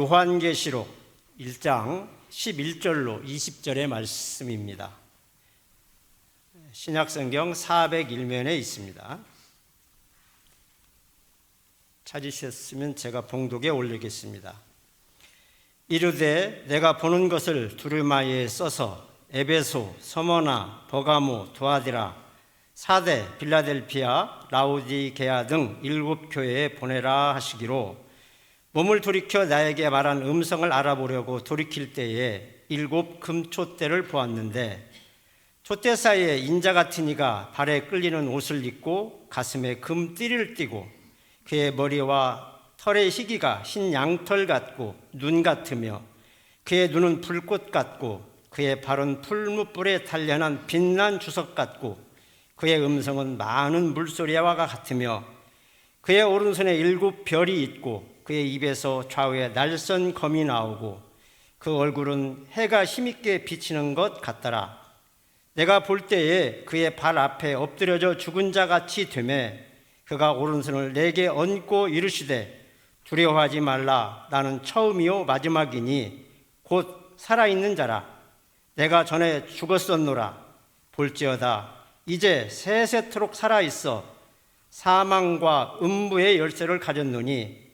요한계시록 1장 11절로 20절의 말씀입니다. 신약성경 401면에 있습니다. 찾으셨으면 제가 봉독에 올리겠습니다. 이르되 내가 보는 것을 두루마리에 써서 에베소, 서머나, 버가모, 두아디라, 사대, 빌라델피아, 라우디게아 등 7 교회에 보내라 하시기로 몸을 돌이켜 나에게 말한 음성을 알아보려고 돌이킬 때에 7 금촛대를 보았는데 촛대 사이에 인자 같은 이가 발에 끌리는 옷을 입고 가슴에 금띠를 띠고 그의 머리와 털의 희기가 흰 양털 같고 눈 같으며 그의 눈은 불꽃 같고 그의 발은 풀무불에 단련한 빛난 주석 같고 그의 음성은 많은 물소리와 같으며 그의 오른손에 7 별이 있고 그의 입에서 좌우에 날선 검이 나오고 그 얼굴은 해가 힘있게 비치는 것 같더라. 내가 볼 때에 그의 발 앞에 엎드려져 죽은 자 같이 되매 그가 오른손을 내게 얹고 이르시되 두려워하지 말라. 나는 처음이요 마지막이니 곧 살아있는 자라. 내가 전에 죽었었노라. 볼지어다 이제 세세토록 살아있어 사망과 음부의 열쇠를 가졌노니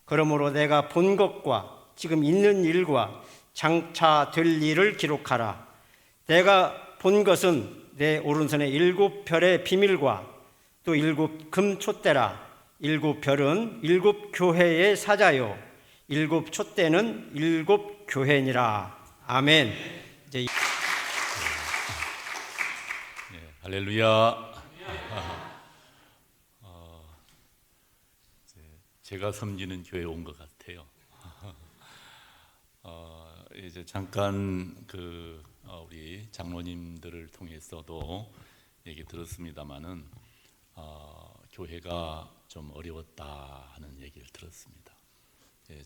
그러므로 내가 본 것과 지금 있는 일과 장차 될 일을 기록하라. 내가 본 것은 내 오른손에 7 별의 비밀과 또 7 금촛대라. 7 별은 7 교회의 사자요 7 촛대는 7 교회니라. 아멘. 이제 할렐루야. 제가 섬기는 교회에 온 것 같아요. 이제 잠깐 우리 장로님들을 통해서도 얘기 들었습니다마는 교회가 좀 어려웠다 하는 얘기를 들었습니다.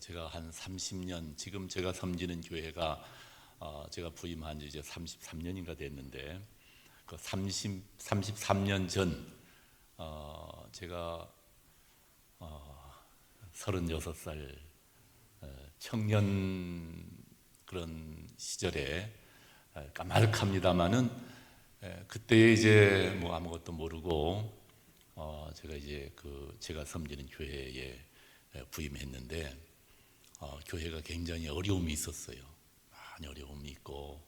제가 한 30년, 지금 제가 섬기는 교회가 제가 부임한 지 이제 33년인가 됐는데 그 33년 전 제가 36살 청년 그런 시절에 까마득합니다마는 그때 이제 뭐 아무것도 모르고 제가 이제 제가 섬기는 교회에 부임했는데 교회가 굉장히 어려움이 있었어요. 많이 어려움이 있고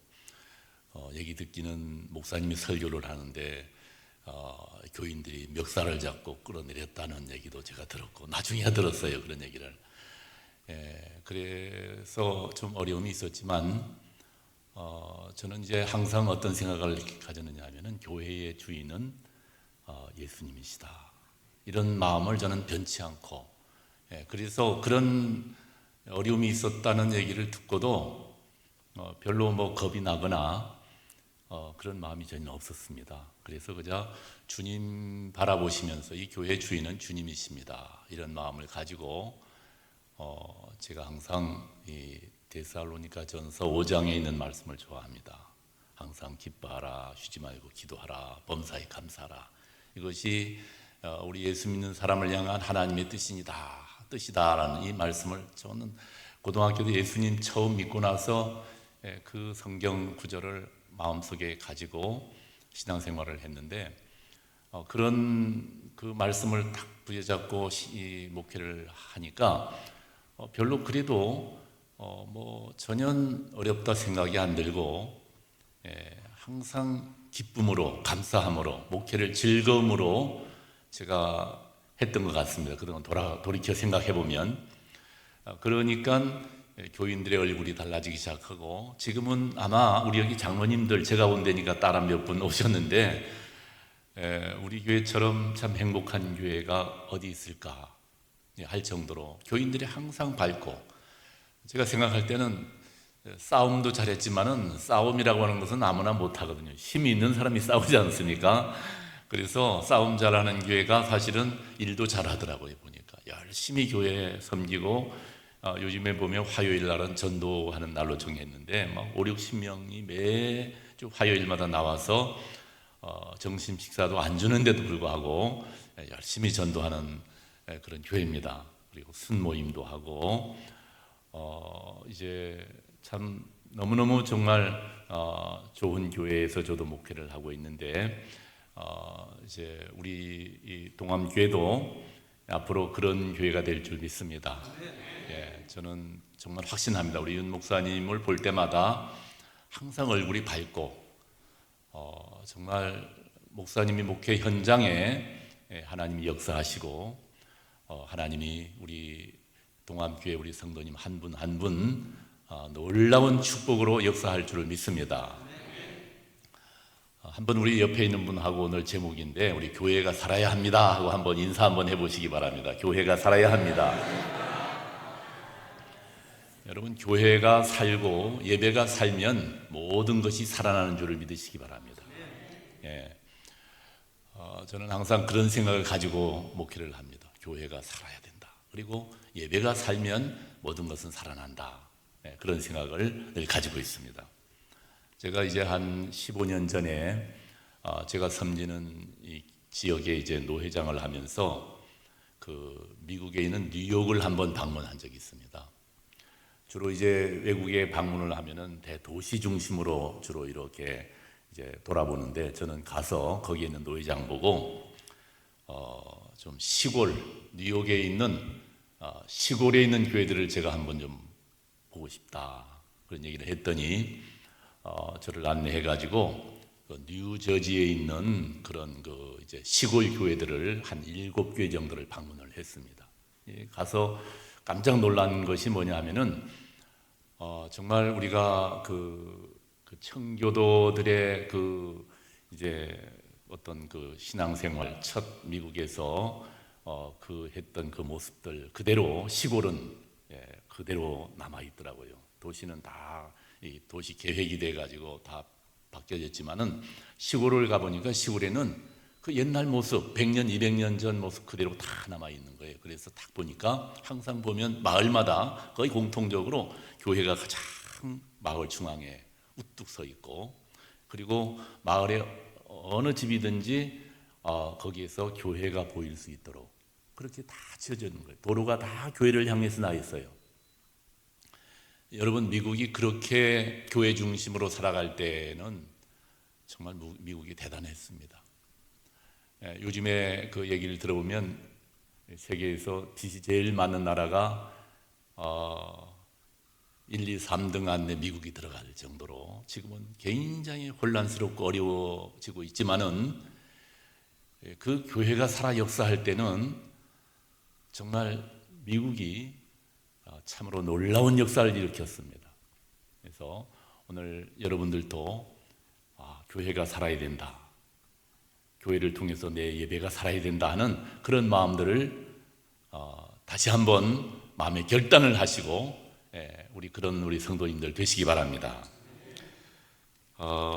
얘기 듣기는 목사님이 설교를 하는데 교인들이 멱살을 잡고 끌어내렸다는 얘기도 제가 들었고 나중에 들었어요. 그런 얘기를. 그래서 좀 어려움이 있었지만 저는 이제 항상 어떤 생각을 가졌느냐 하면은 교회의 주인은 예수님이시다. 이런 마음을 저는 변치 않고 그래서 그런 어려움이 있었다는 얘기를 듣고도 별로 뭐 겁이 나거나 그런 마음이 전혀 없었습니다. 그래서 그저 주님 바라보시면서 이 교회의 주인은 주님이십니다. 이런 마음을 가지고 제가 항상 이 데살로니가 전서 5장에 있는 말씀을 좋아합니다. 항상 기뻐하라, 쉬지 말고 기도하라, 범사에 감사하라. 이것이 우리 예수 믿는 사람을 향한 하나님의 뜻이다라는 이 말씀을 저는 고등학교 때 예수님 처음 믿고 나서 그 성경 구절을 마음속에 가지고 신앙생활을 했는데 그런 그 말씀을 딱 부여잡고 이 목회를 하니까 별로 그래도 뭐 전혀 어렵다 생각이 안 들고 항상 기쁨으로 감사함으로 목회를 즐거움으로 제가 했던 것 같습니다. 그동안 돌이켜 생각해 보면 그러니까 교인들의 얼굴이 달라지기 시작하고 지금은 아마 우리 여기 장로님들 제가 온 데니까 따라 몇 분 오셨는데 우리 교회처럼 참 행복한 교회가 어디 있을까 할 정도로 교인들이 항상 밝고 제가 생각할 때는 싸움도 잘했지만은 싸움이라고 하는 것은 아무나 못하거든요. 힘이 있는 사람이 싸우지 않습니까? 그래서 싸움 잘하는 교회가 사실은 일도 잘하더라고요. 보니까 열심히 교회 섬기고 요즘에 보면 화요일 날은 전도하는 날로 정했는데 막 5, 60명이 매주 화요일마다 나와서 점심 식사도 안 주는데도 불구하고 열심히 전도하는 그런 교회입니다. 그리고 순모임도 하고 이제 참 너무너무 정말 좋은 교회에서 저도 목회를 하고 있는데 이제 우리 이 동암교회도 앞으로 그런 교회가 될 줄 믿습니다. 예, 저는 정말 확신합니다. 우리 윤 목사님을 볼 때마다 항상 얼굴이 밝고 정말 목사님이 목회 현장에 하나님이 역사하시고 하나님이 우리 동암교회 우리 성도님 한 분 한 분 놀라운 축복으로 역사할 줄을 믿습니다. 한번 우리 옆에 있는 분하고 오늘 제목인데 우리 교회가 살아야 합니다 하고 한번 인사 한번 해보시기 바랍니다. 교회가 살아야 합니다. 여러분, 교회가 살고 예배가 살면 모든 것이 살아나는 줄을 믿으시기 바랍니다. 예. 저는 항상 그런 생각을 가지고 목회를 합니다. 교회가 살아야 된다. 그리고 예배가 살면 모든 것은 살아난다. 예, 그런 생각을 늘 가지고 있습니다. 제가 이제 한 15년 전에 제가 섬기는 이 지역에 이제 노회장을 하면서 그 미국에 있는 뉴욕을 한번 방문한 적이 있습니다. 주로 이제 외국에 방문을 하면은 대도시 중심으로 주로 이렇게 이제 돌아보는데 저는 가서 거기에 있는 노회장 보고 좀 시골 뉴욕에 있는 시골에 있는 교회들을 제가 한번 좀 보고 싶다 그런 얘기를 했더니 저를 안내해 가지고 그 뉴저지에 있는 그런 그 이제 시골 교회들을 한 7교회 정도를 방문을 했습니다. 가서 깜짝 놀란 것이 뭐냐 하면은 정말 우리가 그 청교도들의 그 이제 어떤 그 신앙생활 첫 미국에서 그 했던 그 모습들 그대로 시골은 그대로 남아 있더라고요. 도시는 다 이 도시 계획이 돼 가지고 다 바뀌어졌지만은 시골을 가 보니까 시골에는 그 옛날 모습 100년 200년 전 모습 그대로 다 남아 있는 거예요. 그래서 딱 보니까 항상 보면 마을마다 거의 공통적으로 교회가 가장 마을 중앙에 우뚝 서 있고 그리고 마을에 어느 집이든지 거기에서 교회가 보일 수 있도록 그렇게 다 지어져 있는 거예요. 도로가 다 교회를 향해서 나 있어요. 여러분, 미국이 그렇게 교회 중심으로 살아갈 때는 정말 미국이 대단했습니다. 요즘에 그 얘기를 들어보면 세계에서 빚이 제일 많은 나라가 1, 2, 3등 안에 미국이 들어갈 정도로 지금은 굉장히 혼란스럽고 어려워지고 있지만은 그 교회가 살아 역사할 때는 정말 미국이 참으로 놀라운 역사를 일으켰습니다. 그래서 오늘 여러분들도 교회가 살아야 된다. 교회를 통해서 내 예배가 살아야 된다 하는 그런 마음들을 다시 한번 마음의 결단을 하시고 우리 그런 우리 성도님들 되시기 바랍니다.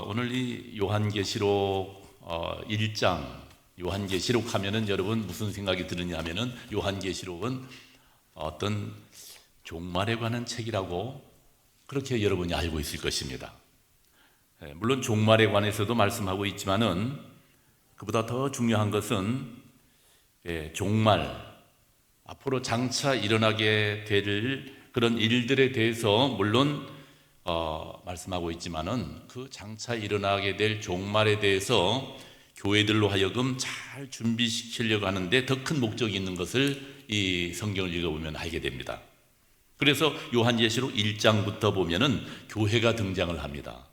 오늘 이 요한계시록 1장 요한계시록 하면은 여러분 무슨 생각이 드느냐 하면은 요한계시록은 어떤 종말에 관한 책이라고 그렇게 여러분이 알고 있을 것입니다. 물론 종말에 관해서도 말씀하고 있지만은 그보다 더 중요한 것은 종말 앞으로 장차 일어나게 될 그런 일들에 대해서 물론 말씀하고 있지만은 그 장차 일어나게 될 종말에 대해서 교회들로 하여금 잘 준비시키려고 하는데 더 큰 목적이 있는 것을 이 성경을 읽어보면 알게 됩니다. 그래서 요한계시록 1장부터 보면은 교회가 등장을 합니다.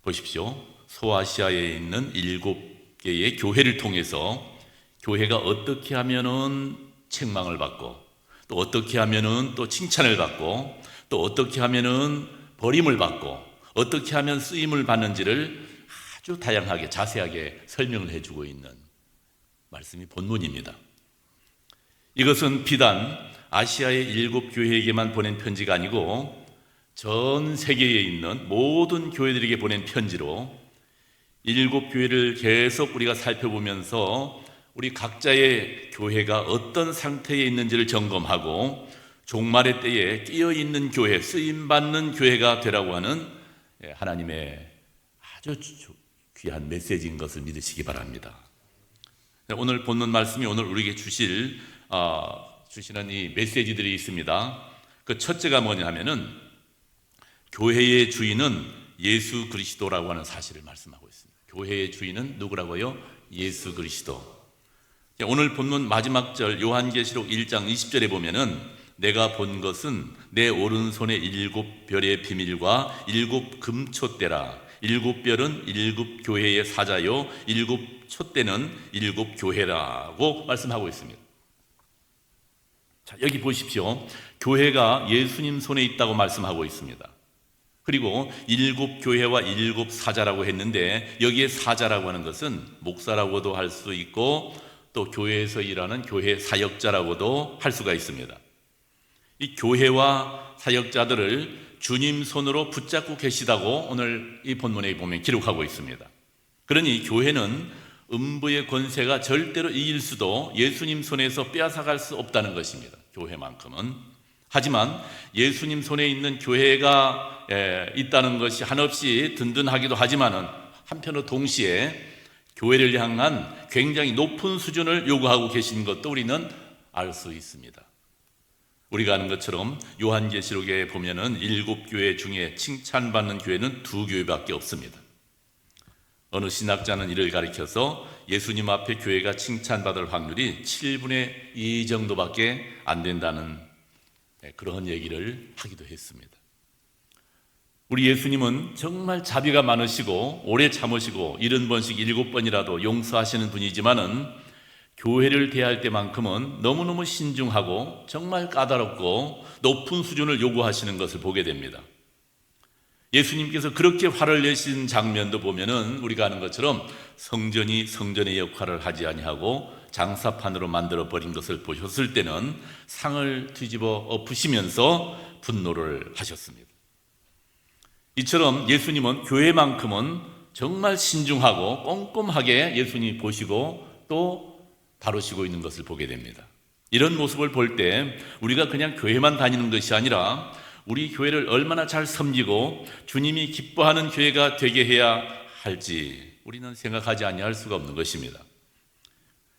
보십시오. 소아시아에 있는 7개의 교회를 통해서 교회가 어떻게 하면은 책망을 받고 또 어떻게 하면은 또 칭찬을 받고 또 어떻게 하면은 버림을 받고 어떻게 하면 쓰임을 받는지를 아주 다양하게 자세하게 설명을 해주고 있는 말씀이 본문입니다. 이것은 비단 아시아의 7교회에게만 보낸 편지가 아니고 전 세계에 있는 모든 교회들에게 보낸 편지로 7교회를 계속 우리가 살펴보면서 우리 각자의 교회가 어떤 상태에 있는지를 점검하고 종말의 때에 끼어있는 교회, 쓰임받는 교회가 되라고 하는 하나님의 아주 귀한 메시지인 것을 믿으시기 바랍니다. 오늘 본문 말씀이 오늘 우리에게 주시는 이 메시지들이 있습니다. 그 첫째가 뭐냐 하면은 교회의 주인은 예수 그리스도라고 하는 사실을 말씀하고 있습니다. 교회의 주인은 누구라고요? 예수 그리스도. 오늘 본문 마지막 절 요한계시록 1장 20절에 보면은 내가 본 것은 내 오른손에 7별의 비밀과 7 금촛대라. 7별은 7 교회의 사자요 7 촛대는 7 교회라고 말씀하고 있습니다. 자, 여기 보십시오. 교회가 예수님 손에 있다고 말씀하고 있습니다. 그리고 7 교회와 7 사자라고 했는데 여기에 사자라고 하는 것은 목사라고도 할 수 있고 또 교회에서 일하는 교회 사역자라고도 할 수가 있습니다. 이 교회와 사역자들을 주님 손으로 붙잡고 계시다고 오늘 이 본문에 보면 기록하고 있습니다. 그러니 교회는 음부의 권세가 절대로 이길 수도 예수님 손에서 빼앗아갈 수 없다는 것입니다. 교회만큼은. 하지만 예수님 손에 있는 교회가 있다는 것이 한없이 든든하기도 하지만은 한편으로 동시에 교회를 향한 굉장히 높은 수준을 요구하고 계신 것도 우리는 알 수 있습니다. 우리가 아는 것처럼 요한계시록에 보면은 7 교회 중에 칭찬받는 교회는 2 교회밖에 없습니다. 어느 신학자는 이를 가리켜서 예수님 앞에 교회가 칭찬받을 확률이 7분의 2 정도밖에 안 된다는 그런 얘기를 하기도 했습니다. 우리 예수님은 정말 자비가 많으시고 오래 참으시고 70번씩 7번이라도 용서하시는 분이지만은 교회를 대할 때만큼은 너무너무 신중하고 정말 까다롭고 높은 수준을 요구하시는 것을 보게 됩니다. 예수님께서 그렇게 화를 내신 장면도 보면은 우리가 아는 것처럼 성전이 성전의 역할을 하지 아니하고 장사판으로 만들어 버린 것을 보셨을 때는 상을 뒤집어 엎으시면서 분노를 하셨습니다. 이처럼 예수님은 교회만큼은 정말 신중하고 꼼꼼하게 예수님이 보시고 또 다루시고 있는 것을 보게 됩니다. 이런 모습을 볼 때 우리가 그냥 교회만 다니는 것이 아니라 우리 교회를 얼마나 잘 섬기고 주님이 기뻐하는 교회가 되게 해야 할지 우리는 생각하지 아니할 수가 없는 것입니다.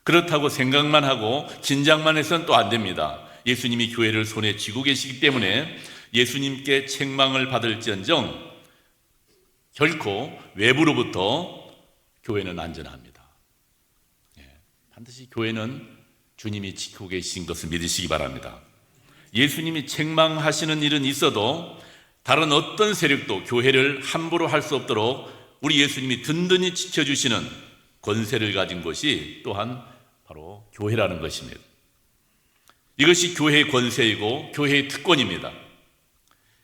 그렇다고 생각만 하고 긴장만 해서는 또 안 됩니다. 예수님이 교회를 손에 쥐고 계시기 때문에 예수님께 책망을 받을지언정 결코 외부로부터 교회는 안전합니다. 반드시 교회는 주님이 지키고 계신 것을 믿으시기 바랍니다. 예수님이 책망하시는 일은 있어도 다른 어떤 세력도 교회를 함부로 할 수 없도록 우리 예수님이 든든히 지켜주시는 권세를 가진 것이 또한 바로 교회라는 것입니다. 이것이 교회의 권세이고 교회의 특권입니다.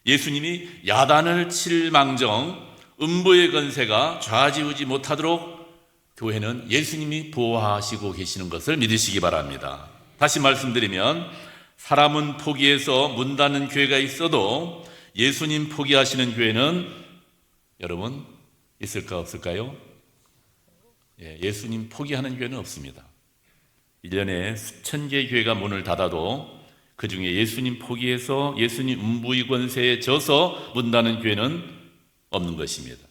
예수님이 야단을 칠 망정 음부의 권세가 좌지우지 못하도록 교회는 예수님이 보호하시고 계시는 것을 믿으시기 바랍니다. 다시 말씀드리면 사람은 포기해서 문 닫는 교회가 있어도 예수님 포기하시는 교회는 여러분 있을까 없을까요? 예수님 포기하는 교회는 없습니다. 1년에 수천 개의 교회가 문을 닫아도 그 중에 예수님 포기해서 예수님 음부의 권세에 져서 문 닫는 교회는 없는 것입니다.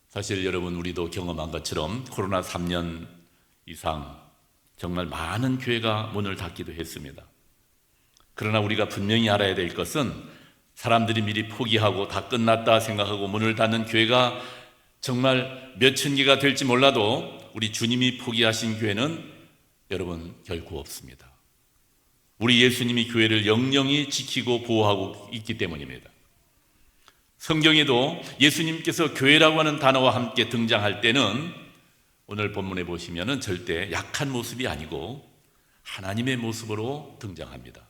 사실 여러분 우리도 경험한 것처럼 코로나 3년 이상 정말 많은 교회가 문을 닫기도 했습니다. 그러나 우리가 분명히 알아야 될 것은 사람들이 미리 포기하고 다 끝났다 생각하고 문을 닫는 교회가 정말 몇천 개가 될지 몰라도 우리 주님이 포기하신 교회는 여러분 결코 없습니다. 우리 예수님이 교회를 영영히 지키고 보호하고 있기 때문입니다. 성경에도 예수님께서 교회라고 하는 단어와 함께 등장할 때는 오늘 본문에 보시면은 절대 약한 모습이 아니고 하나님의 모습으로 등장합니다.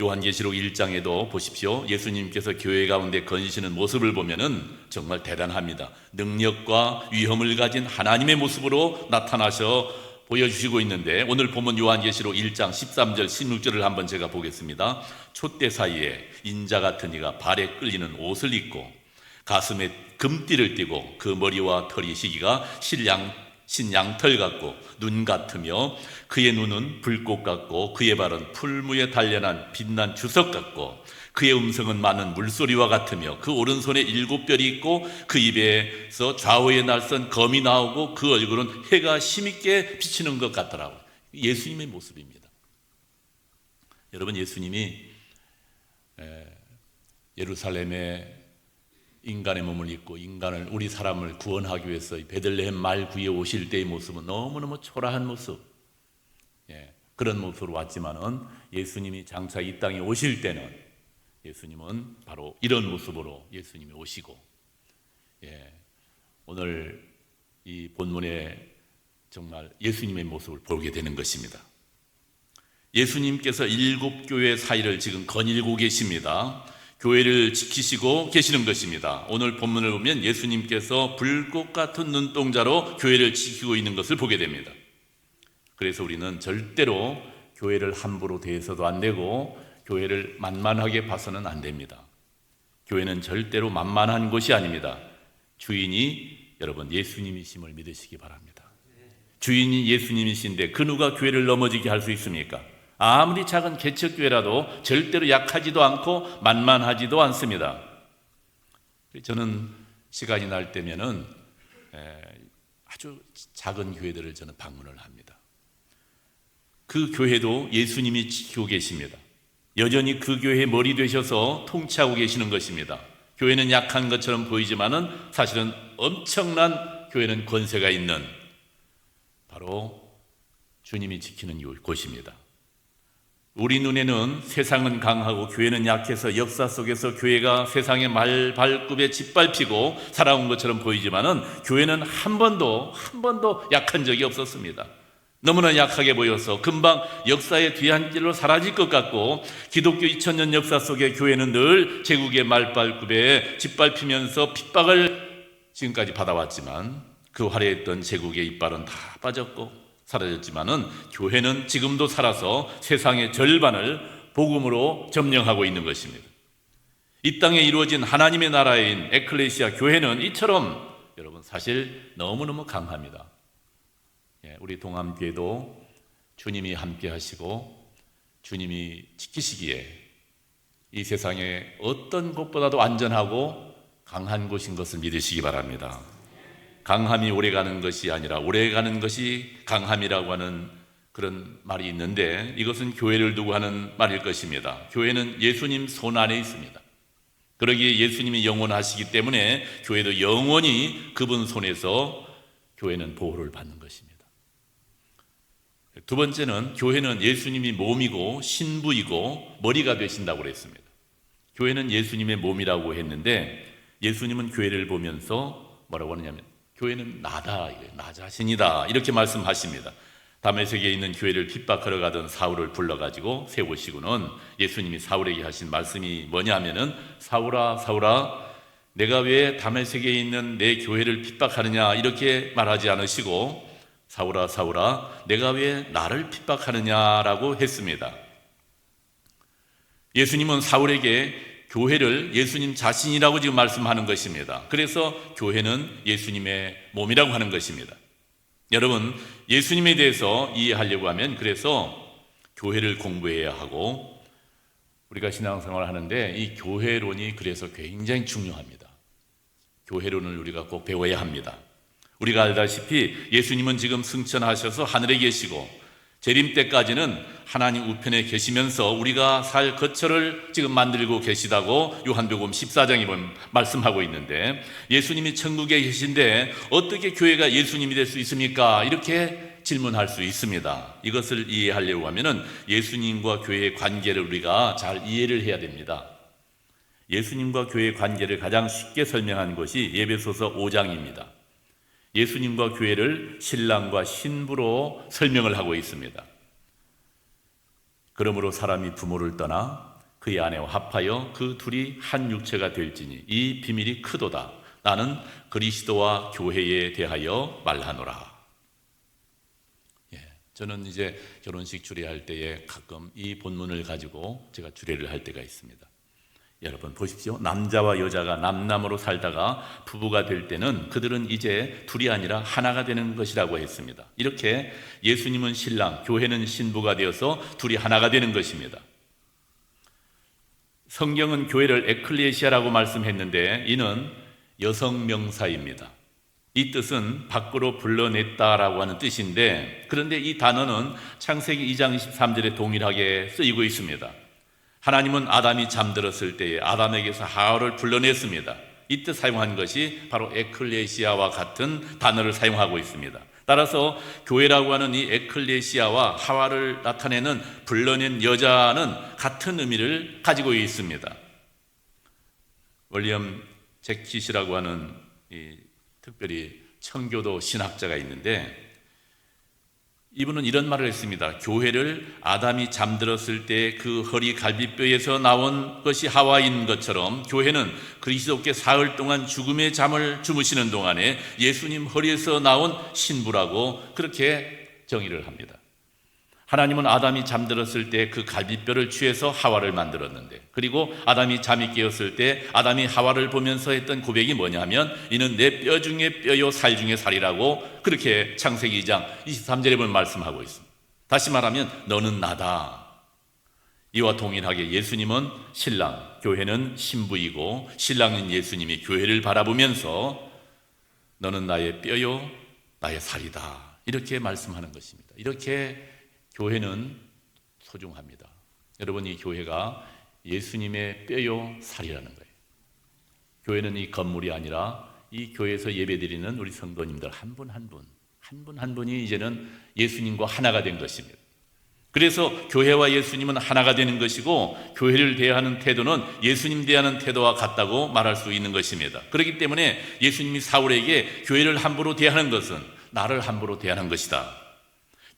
요한계시록 1장에도 보십시오. 예수님께서 교회 가운데 거니시는 모습을 보면은 정말 대단합니다. 능력과 위엄을 가진 하나님의 모습으로 나타나셔 보여주시고 있는데 오늘 본문 요한계시록 1장 13절 16절을 한번 제가 보겠습니다. 촛대 사이에 인자 같은 이가 발에 끌리는 옷을 입고 가슴에 금띠를 띠고 그 머리와 털이 시기가 신양털 같고 눈 같으며 그의 눈은 불꽃 같고 그의 발은 풀무에 단련한 빛난 주석 같고 그의 음성은 많은 물소리와 같으며 그 오른손에 7별이 있고 그 입에서 좌우에 날선 검이 나오고 그 얼굴은 해가 힘있게 비치는 것 같더라고요. 예수님의 모습입니다. 여러분 예수님이 예루살렘에 인간의 몸을 입고 인간을, 우리 사람을 구원하기 위해서 베들레헴 말 구에 오실 때의 모습은 너무너무 초라한 모습, 그런 모습으로 왔지만은 예수님이 장차 이 땅에 오실 때는 예수님은 바로 이런 모습으로 예수님이 오시고, 오늘 이 본문에 정말 예수님의 모습을 보게 되는 것입니다. 예수님께서 7교회 사이를 지금 거닐고 계십니다. 교회를 지키시고 계시는 것입니다. 오늘 본문을 보면 예수님께서 불꽃 같은 눈동자로 교회를 지키고 있는 것을 보게 됩니다. 그래서 우리는 절대로 교회를 함부로 대해서도 안 되고 교회를 만만하게 봐서는 안 됩니다. 교회는 절대로 만만한 곳이 아닙니다. 주인이 여러분 예수님이심을 믿으시기 바랍니다. 주인이 예수님이신데 그 누가 교회를 넘어지게 할 수 있습니까? 아무리 작은 개척교회라도 절대로 약하지도 않고 만만하지도 않습니다. 저는 시간이 날 때면은 아주 작은 교회들을 저는 방문을 합니다. 그 교회도 예수님이 지키고 계십니다. 여전히 그 교회의 머리 되셔서 통치하고 계시는 것입니다. 교회는 약한 것처럼 보이지만은 사실은 엄청난 교회는 권세가 있는 바로 주님이 지키는 곳입니다. 우리 눈에는 세상은 강하고 교회는 약해서 역사 속에서 교회가 세상의 말발굽에 짓밟히고 살아온 것처럼 보이지만은 교회는 한 번도 약한 적이 없었습니다. 너무나 약하게 보여서 금방 역사의 뒤안길로 사라질 것 같고, 기독교 2000년 역사 속에 교회는 늘 제국의 말발굽에 짓밟히면서 핍박을 지금까지 받아왔지만 그 화려했던 제국의 이빨은 다 빠졌고 사라졌지만은 교회는 지금도 살아서 세상의 절반을 복음으로 점령하고 있는 것입니다. 이 땅에 이루어진 하나님의 나라인 에클레시아 교회는 이처럼 여러분 사실 너무너무 강합니다. 우리 동암교회도 주님이 함께 하시고 주님이 지키시기에 이 세상에 어떤 곳보다도 안전하고 강한 곳인 것을 믿으시기 바랍니다. 강함이 오래가는 것이 아니라 오래가는 것이 강함이라고 하는 그런 말이 있는데, 이것은 교회를 두고 하는 말일 것입니다. 교회는 예수님 손 안에 있습니다. 그러기에 예수님이 영원하시기 때문에 교회도 영원히 그분 손에서 교회는 보호를 받는 것입니다. 두 번째는 교회는 예수님이 몸이고 신부이고 머리가 되신다고 그랬습니다. 교회는 예수님의 몸이라고 했는데 예수님은 교회를 보면서 뭐라고 하느냐면 교회는 나다, 나 자신이다 이렇게 말씀하십니다. 다메섹에 있는 교회를 핍박하러 가던 사울을 불러가지고 세우시고는 예수님이 사울에게 하신 말씀이 뭐냐면은 사울아 사울아 내가 왜 다메섹에 있는 내 교회를 핍박하느냐 이렇게 말하지 않으시고 사울아 사울아 내가 왜 나를 핍박하느냐라고 했습니다. 예수님은 사울에게 교회를 예수님 자신이라고 지금 말씀하는 것입니다. 그래서 교회는 예수님의 몸이라고 하는 것입니다. 여러분, 예수님에 대해서 이해하려고 하면 그래서 교회를 공부해야 하고, 우리가 신앙생활을 하는데 이 교회론이 그래서 굉장히 중요합니다. 교회론을 우리가 꼭 배워야 합니다. 우리가 알다시피 예수님은 지금 승천하셔서 하늘에 계시고 재림 때까지는 하나님 우편에 계시면서 우리가 살 거처를 지금 만들고 계시다고 요한복음 14장에 보면 말씀하고 있는데, 예수님이 천국에 계신데 어떻게 교회가 예수님이 될 수 있습니까? 이렇게 질문할 수 있습니다. 이것을 이해하려고 하면은 예수님과 교회의 관계를 우리가 잘 이해를 해야 됩니다. 예수님과 교회의 관계를 가장 쉽게 설명한 것이 에베소서 5장입니다. 예수님과 교회를 신랑과 신부로 설명을 하고 있습니다. 그러므로 사람이 부모를 떠나 그의 아내와 합하여 그 둘이 한 육체가 될지니 이 비밀이 크도다. 나는 그리스도와 교회에 대하여 말하노라. 저는 이제 결혼식 주례할 때에 가끔 이 본문을 가지고 제가 주례를 할 때가 있습니다. 여러분 보십시오. 남자와 여자가 남남으로 살다가 부부가 될 때는 그들은 이제 둘이 아니라 하나가 되는 것이라고 했습니다. 이렇게 예수님은 신랑, 교회는 신부가 되어서 둘이 하나가 되는 것입니다. 성경은 교회를 에클레시아라고 말씀했는데 이는 여성 명사입니다. 이 뜻은 밖으로 불러냈다라고 하는 뜻인데, 그런데 이 단어는 창세기 2장 23절에 동일하게 쓰이고 있습니다. 하나님은 아담이 잠들었을 때에 아담에게서 하와를 불러냈습니다. 이때 사용한 것이 바로 에클레시아와 같은 단어를 사용하고 있습니다. 따라서 교회라고 하는 이 에클레시아와 하와를 나타내는 불러낸 여자는 같은 의미를 가지고 있습니다. 윌리엄 제킷이라고 하는 특별히 청교도 신학자가 있는데 이분은 이런 말을 했습니다. 교회를 아담이 잠들었을 때 그 허리 갈비뼈에서 나온 것이 하와인 것처럼 교회는 그리스도께 사흘 동안 죽음의 잠을 주무시는 동안에 예수님 허리에서 나온 신부라고 그렇게 정의를 합니다. 하나님은 아담이 잠들었을 때 그 갈비뼈를 취해서 하와를 만들었는데, 그리고 아담이 잠이 깨었을 때 아담이 하와를 보면서 했던 고백이 뭐냐 하면 이는 내 뼈 중에 뼈요 살 중에 살이라고 그렇게 창세기 2장 23절에 보면 말씀하고 있습니다. 다시 말하면 너는 나다. 이와 동일하게 예수님은 신랑, 교회는 신부이고 신랑인 예수님이 교회를 바라보면서 너는 나의 뼈요 나의 살이다 이렇게 말씀하는 것입니다. 이렇게 교회는 소중합니다. 여러분, 이 교회가 예수님의 뼈요 살이라는 거예요. 교회는 이 건물이 아니라 이 교회에서 예배드리는 우리 성도님들 한 분 한 분이 이제는 예수님과 하나가 된 것입니다. 그래서 교회와 예수님은 하나가 되는 것이고 교회를 대하는 태도는 예수님 대하는 태도와 같다고 말할 수 있는 것입니다. 그렇기 때문에 예수님이 사울에게 교회를 함부로 대하는 것은 나를 함부로 대하는 것이다.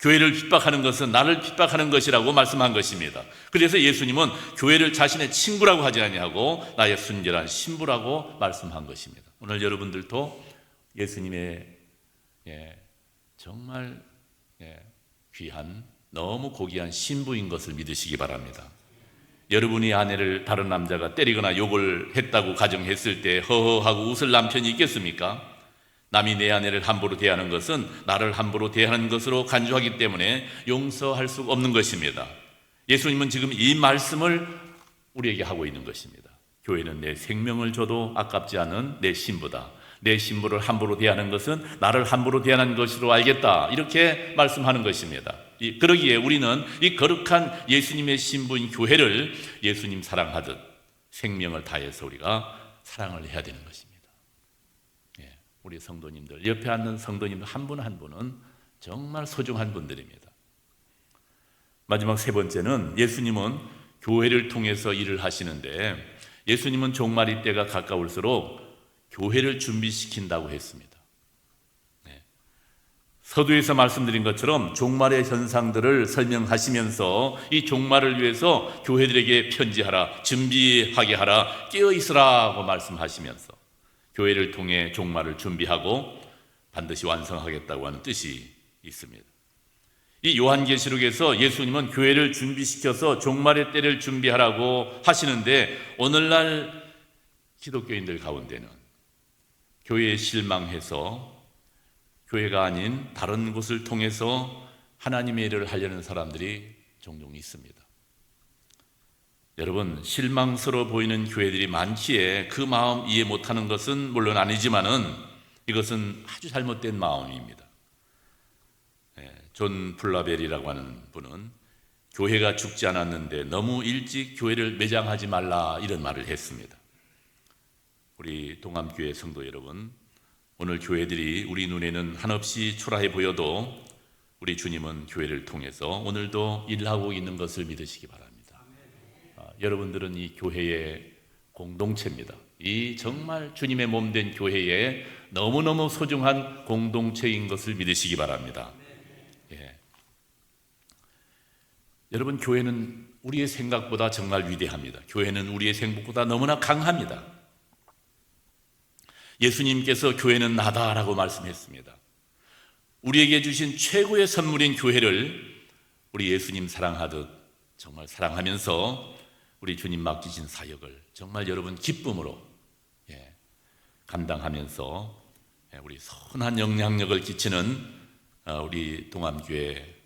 교회를 핍박하는 것은 나를 핍박하는 것이라고 말씀한 것입니다. 그래서 예수님은 교회를 자신의 친구라고 하지 아니하고 나의 순결한 신부라고 말씀한 것입니다. 오늘 여러분들도 예수님의 정말 귀한 너무 고귀한 신부인 것을 믿으시기 바랍니다. 여러분이 아내를 다른 남자가 때리거나 욕을 했다고 가정했을 때 허허하고 웃을 남편이 있겠습니까? 남이 내 아내를 함부로 대하는 것은 나를 함부로 대하는 것으로 간주하기 때문에 용서할 수 없는 것입니다. 예수님은 지금 이 말씀을 우리에게 하고 있는 것입니다. 교회는 내 생명을 줘도 아깝지 않은 내 신부다. 내 신부를 함부로 대하는 것은 나를 함부로 대하는 것으로 알겠다. 이렇게 말씀하는 것입니다. 그러기에 우리는 이 거룩한 예수님의 신부인 교회를 예수님 사랑하듯 생명을 다해서 우리가 사랑을 해야 되는 것입니다. 우리 성도님들, 옆에 앉는 성도님들 한 분 한 분은 정말 소중한 분들입니다. 마지막 세 번째는 예수님은 교회를 통해서 일을 하시는데 예수님은 종말이 때가 가까울수록 교회를 준비시킨다고 했습니다. 서두에서 말씀드린 것처럼 종말의 현상들을 설명하시면서 이 종말을 위해서 교회들에게 편지하라, 준비하게 하라, 깨어있으라고 말씀하시면서 교회를 통해 종말을 준비하고 반드시 완성하겠다고 하는 뜻이 있습니다. 이 요한계시록에서 예수님은 교회를 준비시켜서 종말의 때를 준비하라고 하시는데 오늘날 기독교인들 가운데는 교회에 실망해서 교회가 아닌 다른 곳을 통해서 하나님의 일을 하려는 사람들이 종종 있습니다. 여러분, 실망스러워 보이는 교회들이 많기에 그 마음 이해 못하는 것은 물론 아니지만은 이것은 아주 잘못된 마음입니다. 존 플라벨이라고 하는 분은 교회가 죽지 않았는데 너무 일찍 교회를 매장하지 말라 이런 말을 했습니다. 우리 동암교회 성도 여러분, 오늘 교회들이 우리 눈에는 한없이 초라해 보여도 우리 주님은 교회를 통해서 오늘도 일하고 있는 것을 믿으시기 바랍니다. 여러분들은 이 교회의 공동체입니다. 이 정말 주님의 몸된 교회에 너무너무 소중한 공동체인 것을 믿으시기 바랍니다. 여러분, 교회는 우리의 생각보다 정말 위대합니다. 교회는 우리의 생각보다 너무나 강합니다. 예수님께서 교회는 나다라고 말씀했습니다. 우리에게 주신 최고의 선물인 교회를 우리 예수님 사랑하듯 정말 사랑하면서 우리 주님 맡기신 사역을 정말 여러분 기쁨으로 감당하면서 우리 선한 영향력을 끼치는 우리 동암교회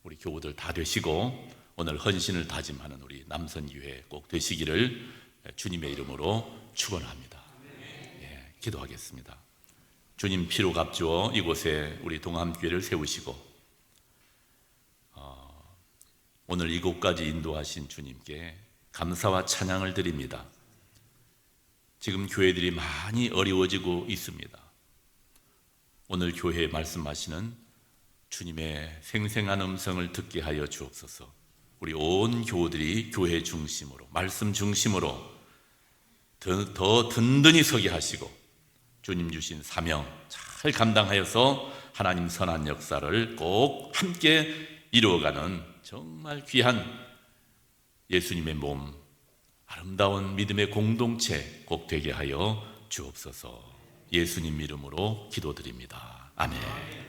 우리 교우들 다 되시고 오늘 헌신을 다짐하는 우리 남선교회 꼭 되시기를 주님의 이름으로 축원합니다. 기도하겠습니다. 주님 피로 값주어 이곳에 우리 동암교회를 세우시고 오늘 이곳까지 인도하신 주님께 감사와 찬양을 드립니다. 지금 교회들이 많이 어려워지고 있습니다. 오늘 교회에 말씀하시는 주님의 생생한 음성을 듣게 하여 주옵소서. 우리 온 교우들이 교회 중심으로, 말씀 중심으로 더 든든히 서게 하시고 주님 주신 사명 잘 감당하여서 하나님 선한 역사를 꼭 함께 이루어가는 정말 귀한 예수님의 몸, 아름다운 믿음의 공동체 꼭 되게 하여 주옵소서. 예수님 이름으로 기도드립니다. 아멘.